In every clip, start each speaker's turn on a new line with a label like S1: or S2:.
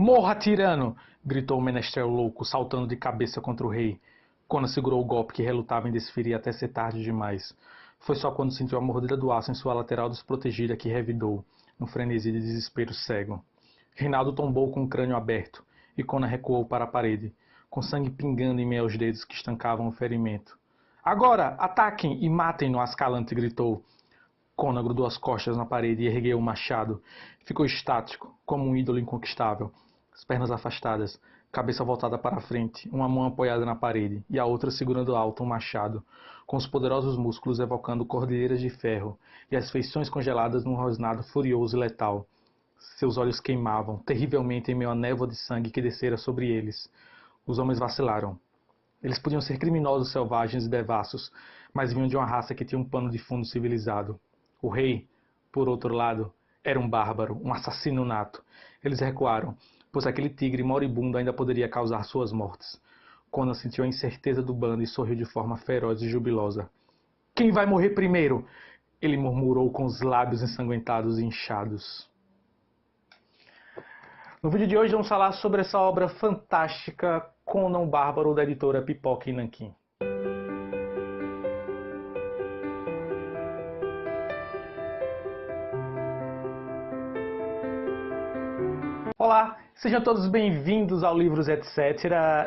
S1: Morra, tirano! Gritou o menestrel louco, saltando de cabeça contra o rei. Conan segurou o golpe que relutava em desferir até ser tarde demais. Foi só quando sentiu a mordida do aço em sua lateral desprotegida que revidou, num frenesi de desespero cego. Rinaldo tombou com o crânio aberto, e Conan recuou para a parede, com sangue pingando em meio aos dedos que estancavam o ferimento. Agora, ataquem e matem-no, Ascalante gritou. Conan grudou as costas na parede e ergueu o machado. Ficou estático, como um ídolo inconquistável. As pernas afastadas, cabeça voltada para a frente, uma mão apoiada na parede e a outra segurando alto um machado, com os poderosos músculos evocando cordilheiras de ferro e as feições congeladas num rosnado furioso e letal. Seus olhos queimavam, terrivelmente em meio à névoa de sangue que descera sobre eles. Os homens vacilaram. Eles podiam ser criminosos selvagens e devassos, mas vinham de uma raça que tinha um pano de fundo civilizado. O rei, por outro lado, era um bárbaro, um assassino nato. Eles recuaram, pois aquele tigre moribundo ainda poderia causar suas mortes. Conan sentiu a incerteza do bando e sorriu de forma feroz e jubilosa. Quem vai morrer primeiro? Ele murmurou com os lábios ensanguentados e inchados. No vídeo de hoje vamos falar sobre essa obra fantástica, Conan o Bárbaro, da editora Pipoca e Nanquim. Olá, sejam todos bem-vindos ao Livros Etc.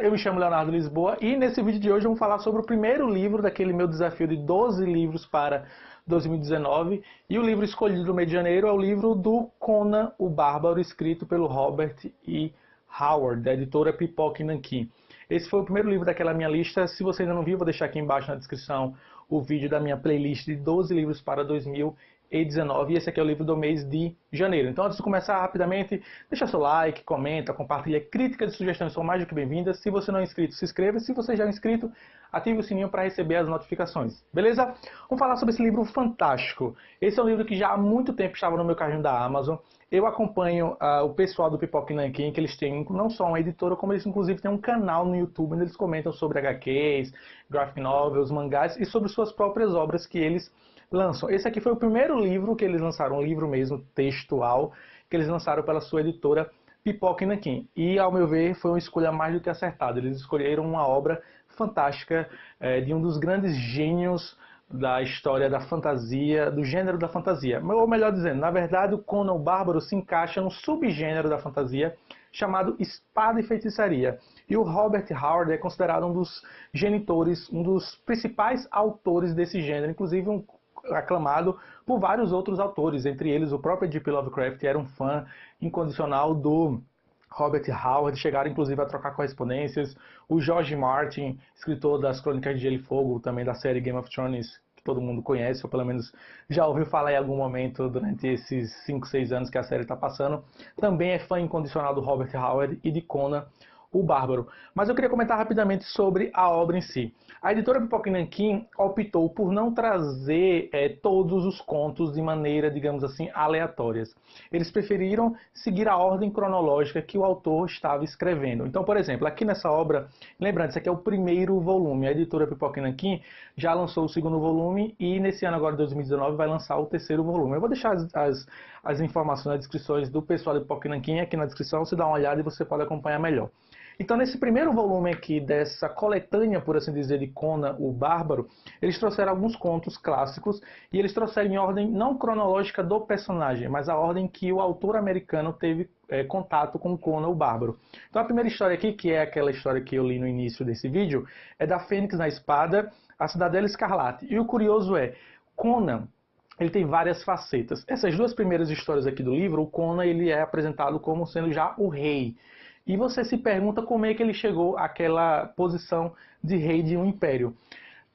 S1: Eu me chamo Leonardo Lisboa e nesse vídeo de hoje vamos falar sobre o primeiro livro daquele meu desafio de 12 livros para 2019. E o livro escolhido no mês de janeiro é o livro do Conan o Bárbaro, escrito pelo Robert E. Howard, da editora Pipoca e Nanquim. Esse foi o primeiro livro daquela minha lista. Se você ainda não viu, vou deixar aqui embaixo na descrição o vídeo da minha playlist de 12 livros para 2019. E esse aqui é o livro do mês de janeiro. Então, antes de começar rapidamente, deixa seu like, comenta, compartilha, críticas e sugestões são mais do que bem-vindas. Se você não é inscrito, se inscreva. Se você já é inscrito, ative o sininho para receber as notificações. Beleza? Vamos falar sobre esse livro fantástico. Esse é um livro que já há muito tempo estava no meu carrinho da Amazon. Eu acompanho o pessoal do Pipoca e Nanquim, que eles têm não só uma editora, como eles inclusive têm um canal no YouTube onde eles comentam sobre HQs, graphic novels, mangás e sobre suas próprias obras que eles lançam. Esse aqui foi o primeiro livro que eles lançaram, um livro mesmo textual, que eles lançaram pela sua editora Pipoca e Nanquim. E, ao meu ver, foi uma escolha mais do que acertada. Eles escolheram uma obra fantástica de um dos grandes gênios da história da fantasia, do gênero da fantasia. Ou melhor dizendo, na verdade, o Conan o Bárbaro se encaixa num subgênero da fantasia chamado espada e feitiçaria. E o Robert Howard é considerado um dos genitores, um dos principais autores desse gênero, inclusive aclamado por vários outros autores, entre eles o próprio H.P. Lovecraft era um fã incondicional do Robert Howard, chegaram inclusive a trocar correspondências. O George Martin, escritor das Crônicas de Gelo e Fogo, também da série Game of Thrones, que todo mundo conhece, ou pelo menos já ouviu falar em algum momento durante esses 5, 6 anos que a série está passando, também é fã incondicional do Robert Howard e de Conan o Bárbaro. Mas eu queria comentar rapidamente sobre a obra em si. A editora Pipoca e Nanquim optou por não trazer todos os contos de maneira, digamos assim, aleatórias. Eles preferiram seguir a ordem cronológica que o autor estava escrevendo. Então, por exemplo, aqui nessa obra, lembrando, esse aqui é o primeiro volume. A editora Pipoca e Nanquim já lançou o segundo volume e nesse ano agora, 2019, vai lançar o terceiro volume. Eu vou deixar as informações nas descrições do pessoal da Pipoca e Nanquim aqui na descrição, você dá uma olhada e você pode acompanhar melhor. Então, nesse primeiro volume aqui dessa coletânea, por assim dizer, de Conan o Bárbaro, eles trouxeram alguns contos clássicos e eles trouxeram em ordem não cronológica do personagem, mas a ordem que o autor americano teve contato com Conan o Bárbaro. Então, a primeira história aqui, que é aquela história que eu li no início desse vídeo, é da Fênix na Espada, a Cidadela Escarlate. E o curioso é, Conan, ele tem várias facetas. Essas duas primeiras histórias aqui do livro, o Conan ele é apresentado como sendo já o rei. E você se pergunta como é que ele chegou àquela posição de rei de um império.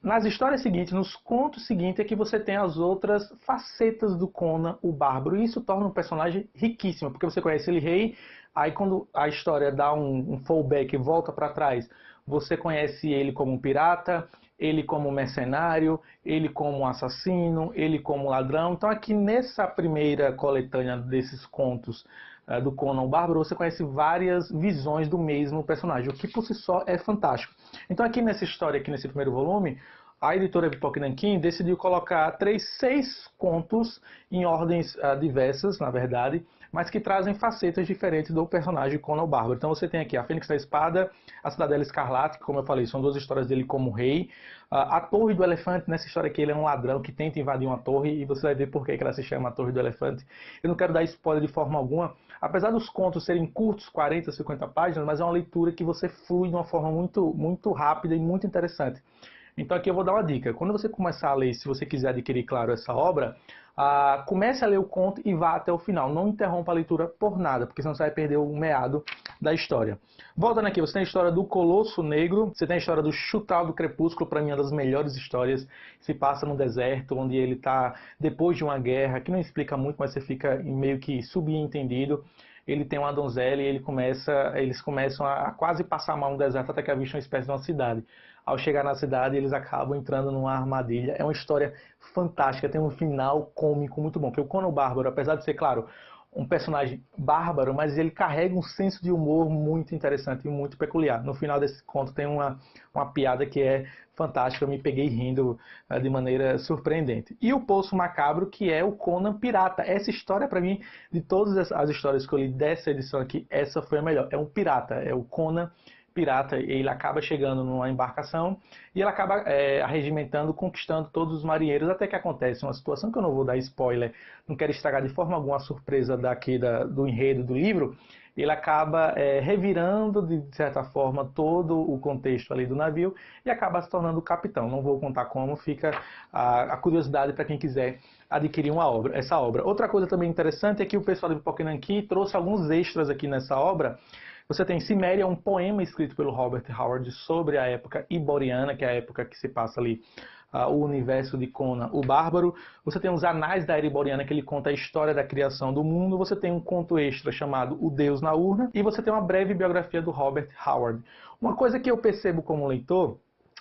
S1: Nas histórias seguintes, nos contos seguintes, é que você tem as outras facetas do Conan o Bárbaro. E isso torna um personagem riquíssimo, porque você conhece ele rei, aí quando a história dá um fallback e volta para trás, você conhece ele como um pirata, ele como mercenário, ele como assassino, ele como ladrão. Então aqui nessa primeira coletânea desses contos do Conan o Bárbaro, você conhece várias visões do mesmo personagem, o que por si só é fantástico. Então aqui nessa história, aqui nesse primeiro volume, a editora Pipoca e Nanquim decidiu colocar 6 contos em ordens diversas, na verdade, mas que trazem facetas diferentes do personagem Conan o Bárbaro. Então você tem aqui a Fênix da Espada, a Cidadela Escarlate, que, como eu falei, são duas histórias dele como rei. A Torre do Elefante, nessa história aqui, ele é um ladrão que tenta invadir uma torre, e você vai ver por que ela se chama a Torre do Elefante. Eu não quero dar spoiler de forma alguma, apesar dos contos serem curtos, 40, 50 páginas, mas é uma leitura que você flui de uma forma muito rápida e muito interessante. Então aqui eu vou dar uma dica. Quando você começar a ler, se você quiser adquirir, claro, essa obra, comece a ler o conto e vá até o final. Não interrompa a leitura por nada, porque senão você vai perder o meado da história. Voltando aqui, você tem a história do Colosso Negro, você tem a história do Chutal do Crepúsculo, para mim é uma das melhores histórias. Se passa no deserto, onde ele está depois de uma guerra, que não explica muito, mas você fica meio que subentendido. Ele tem uma donzela e eles começam a quase passar mal no deserto até que avistam uma espécie de uma cidade. Ao chegar na cidade, eles acabam entrando numa armadilha. É uma história fantástica, tem um final cômico muito bom. Porque o Conan o Bárbaro, apesar de ser, claro, um personagem bárbaro, mas ele carrega um senso de humor muito interessante e muito peculiar. No final desse conto tem uma piada que é fantástica, eu me peguei rindo de maneira surpreendente. E o Poço Macabro, que é o Conan pirata. Essa história, para mim, de todas as histórias que eu li dessa edição aqui, essa foi a melhor. É um pirata, é o Conan pirata. Ele acaba chegando numa embarcação e ele acaba arregimentando, conquistando todos os marinheiros, até que acontece uma situação que eu não vou dar spoiler, não quero estragar de forma alguma a surpresa do enredo do livro. Ele acaba revirando, de certa forma, todo o contexto ali do navio e acaba se tornando o capitão. Não vou contar como, fica a curiosidade para quem quiser adquirir essa obra. Outra coisa também interessante é que o pessoal do Pipoca Nanquim trouxe alguns extras aqui nessa obra. Você tem Ciméria, um poema escrito pelo Robert Howard sobre a época iboriana, que é a época que se passa ali o universo de Conan o Bárbaro. Você tem os Anais da Era Iboriana, que ele conta a história da criação do mundo. Você tem um conto extra chamado O Deus na Urna. E você tem uma breve biografia do Robert Howard. Uma coisa que eu percebo como leitor,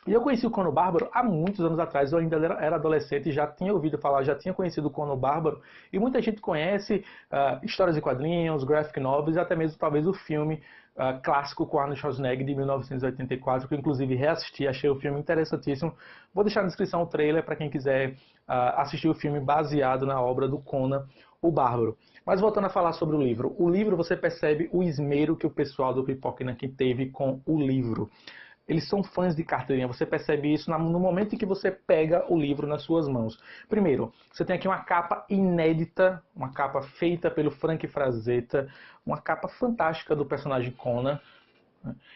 S1: e eu conheci o Conan o Bárbaro há muitos anos atrás, eu ainda era adolescente e já tinha ouvido falar, já tinha conhecido o Conan o Bárbaro, e muita gente conhece histórias de quadrinhos, graphic novels, e até mesmo talvez o filme clássico com Arnold Schwarzenegger de 1984, que eu inclusive reassisti, achei o filme interessantíssimo. Vou deixar na descrição o trailer para quem quiser assistir o filme baseado na obra do Conan o Bárbaro. Mas voltando a falar sobre o livro você percebe o esmero que o pessoal do Pipoca Nanquim teve com o livro. Eles são fãs de carteirinha, você percebe isso no momento em que você pega o livro nas suas mãos. Primeiro, você tem aqui uma capa inédita, uma capa feita pelo Frank Frazetta, uma capa fantástica do personagem Conan.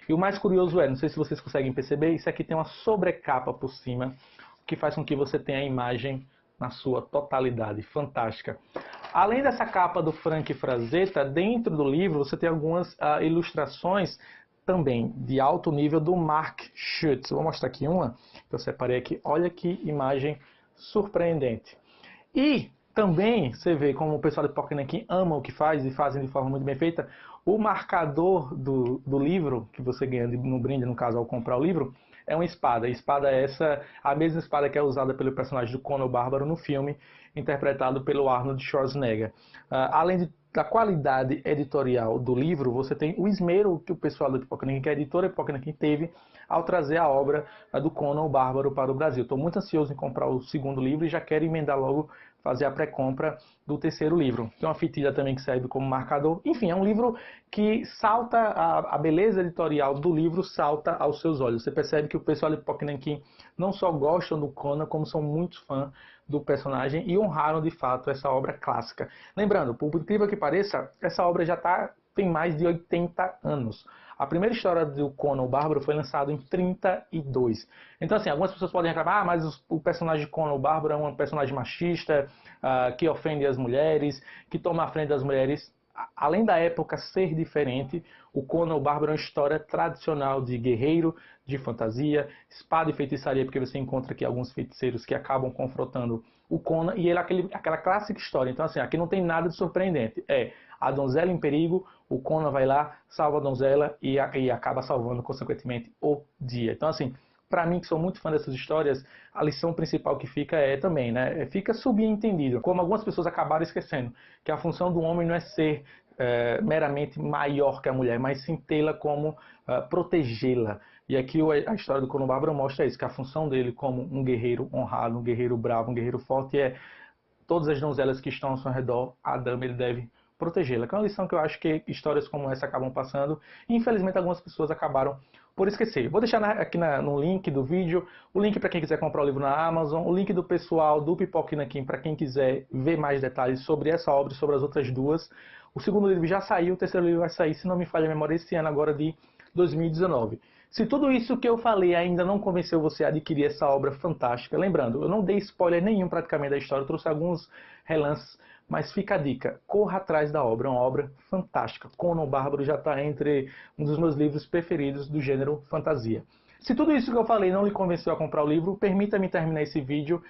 S1: E o mais curioso não sei se vocês conseguem perceber, isso aqui tem uma sobrecapa por cima, o que faz com que você tenha a imagem na sua totalidade, fantástica. Além dessa capa do Frank Frazetta, dentro do livro você tem algumas ilustrações também de alto nível do Mark Schutz. Vou mostrar aqui uma que eu separei aqui. Olha que imagem surpreendente. E também você vê como o pessoal de Pipoca Nanquim ama o que faz e fazem de forma muito bem feita. O marcador do livro que você ganha no brinde, no caso ao comprar o livro, é uma espada. A espada é a mesma espada que é usada pelo personagem do Conan o Bárbaro no filme, interpretado pelo Arnold Schwarzenegger. Além da qualidade editorial do livro, você tem o esmero que o pessoal do Pipoca Nanquim, que a editora Pipoca Nanquim teve ao trazer a obra do Conan o Bárbaro para o Brasil. Estou muito ansioso em comprar o segundo livro e já quero emendar logo, fazer a pré-compra do terceiro livro. Tem uma fitilha também que serve como marcador. Enfim, é um livro que salta, a beleza editorial do livro salta aos seus olhos. Você percebe que o pessoal de Pipoca Nanquim não só gostam do Conan, como são muito fãs do personagem e honraram de fato essa obra clássica. Lembrando, por incrível que pareça, essa obra já tem mais de 80 anos. A primeira história do Conan o Bárbaro foi lançada em 32. Então, assim, algumas pessoas podem reclamar, mas o personagem de Conan o Bárbaro é um personagem machista, que ofende as mulheres, que toma a frente das mulheres. Além da época ser diferente, o Conan o Bárbaro é uma história tradicional de guerreiro, de fantasia, espada e feitiçaria, porque você encontra aqui alguns feiticeiros que acabam confrontando o Conan, e ele é aquela clássica história. Então, assim, aqui não tem nada de surpreendente. É a donzela em perigo, o Conan vai lá, salva a donzela e acaba salvando, consequentemente, o dia. Então, assim, para mim, que sou muito fã dessas histórias, a lição principal que fica também, né? Fica subentendido, como algumas pessoas acabaram esquecendo, que a função do homem não é ser meramente maior que a mulher, mas sim tê-la como protegê-la. E aqui a história do Conan o Bárbaro mostra isso, que a função dele como um guerreiro honrado, um guerreiro bravo, um guerreiro forte, todas as donzelas que estão ao seu redor, a dama ele deve protegê-la. Que é uma lição que eu acho que histórias como essa acabam passando e infelizmente algumas pessoas acabaram por esquecer. Vou deixar aqui no link do vídeo, o link para quem quiser comprar o livro na Amazon, o link do pessoal do Pipoca e Nanquim para quem quiser ver mais detalhes sobre essa obra e sobre as outras duas. O segundo livro já saiu, o terceiro livro vai sair, se não me falha a memória, esse ano agora de 2019. Se tudo isso que eu falei ainda não convenceu você a adquirir essa obra fantástica, lembrando, eu não dei spoiler nenhum praticamente da história, eu trouxe alguns relances, mas fica a dica, corra atrás da obra, é uma obra fantástica. Conan o Bárbaro já está entre um dos meus livros preferidos do gênero fantasia. Se tudo isso que eu falei não lhe convenceu a comprar o livro, permita-me terminar esse vídeo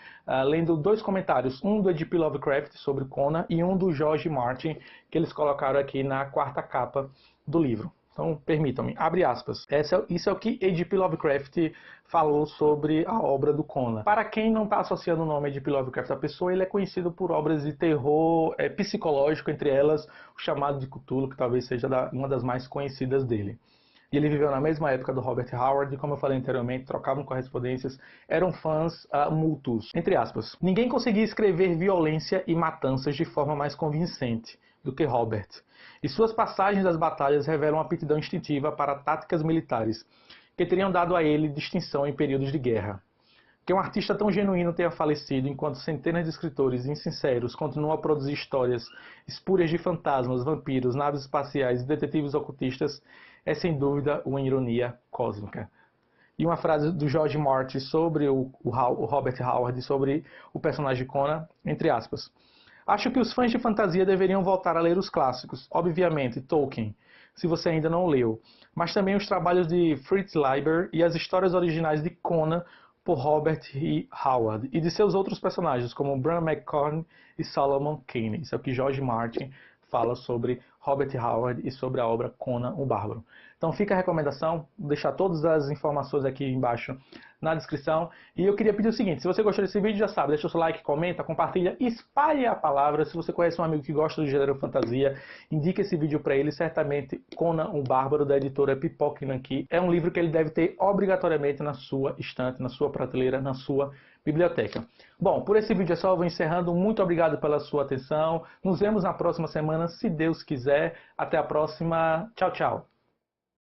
S1: lendo dois comentários, um do H.P. Lovecraft sobre Conan e um do George Martin, que eles colocaram aqui na quarta capa do livro. Então, permitam-me, abre aspas. Isso é o que H.P. Lovecraft falou sobre a obra do Conan. Para quem não está associando o nome H.P. Lovecraft à pessoa, ele é conhecido por obras de terror psicológico, entre elas o Chamado de Cthulhu, que talvez seja uma das mais conhecidas dele. E ele viveu na mesma época do Robert Howard, e como eu falei anteriormente, trocavam correspondências, eram fãs mútuos. Entre aspas, ninguém conseguia escrever violência e matanças de forma mais convincente do que Robert. E suas passagens das batalhas revelam uma aptidão instintiva para táticas militares, que teriam dado a ele distinção em períodos de guerra. Que um artista tão genuíno tenha falecido enquanto centenas de escritores insinceros continuam a produzir histórias espúrias de fantasmas, vampiros, naves espaciais e detetives ocultistas é sem dúvida uma ironia cósmica. E uma frase do George Martin sobre o Robert Howard, sobre o personagem Conan, entre aspas. Acho que os fãs de fantasia deveriam voltar a ler os clássicos, obviamente Tolkien, se você ainda não leu, mas também os trabalhos de Fritz Leiber e as histórias originais de Conan por Robert E. Howard e de seus outros personagens, como Bran McCorn e Solomon Kane. Isso é o que George Martin fala sobre Robert Howard e sobre a obra Conan o Bárbaro. Então fica a recomendação, vou deixar todas as informações aqui embaixo na descrição. E eu queria pedir o seguinte, se você gostou desse vídeo, já sabe, deixa o seu like, comenta, compartilha, espalhe a palavra. Se você conhece um amigo que gosta do gênero fantasia, indique esse vídeo para ele. Certamente Conan o Bárbaro, da editora Pipoca e Nanquim, é um livro que ele deve ter obrigatoriamente na sua estante, na sua prateleira, na sua biblioteca. Bom, por esse vídeo é só, eu vou encerrando. Muito obrigado pela sua atenção. Nos vemos na próxima semana, se Deus quiser. Até a próxima. Tchau, tchau.